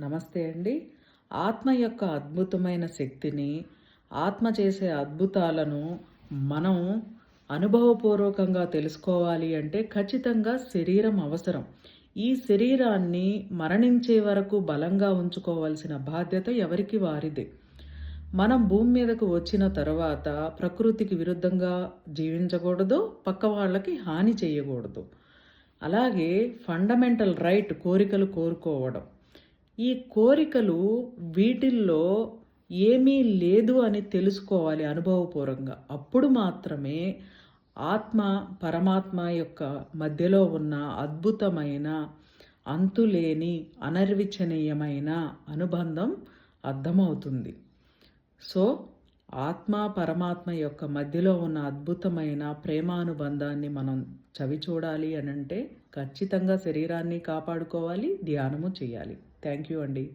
నమస్తే అండి. ఆత్మ యొక్క అద్భుతమైన శక్తిని, ఆత్మ చేసే అద్భుతాలను మనం అనుభవపూర్వకంగా తెలుసుకోవాలి అంటే ఖచ్చితంగా శరీరం అవసరం. ఈ శరీరాన్ని మరణించే వరకు బలంగా ఉంచుకోవాల్సిన బాధ్యత ఎవరికి వారిదే. మనం భూమి మీదకు వచ్చిన తర్వాత ప్రకృతికి విరుద్ధంగా జీవించకూడదు, పక్క వాళ్ళకి హాని చేయకూడదు. అలాగే ఫండమెంటల్ రైట్ కోరికలు కోరుకోవడం. ఈ కోరికలు వీటిల్లో ఏమీ లేదు అని తెలుసుకోవాలి అనుభవపూర్వకంగా. అప్పుడు మాత్రమే ఆత్మ, పరమాత్మ యొక్క మధ్యలో ఉన్న అద్భుతమైన, అంతులేని, అనర్విచనీయమైన అనుబంధం అర్థమవుతుంది. సో, ఆత్మ, పరమాత్మ యొక్క మధ్యలో ఉన్న అద్భుతమైన ప్రేమానుబంధాన్ని మనం చవిచూడాలి అనంటే ఖచ్చితంగా శరీరాన్ని కాపాడుకోవాలి, ధ్యానము చేయాలి. థ్యాంక్ యూ అండి.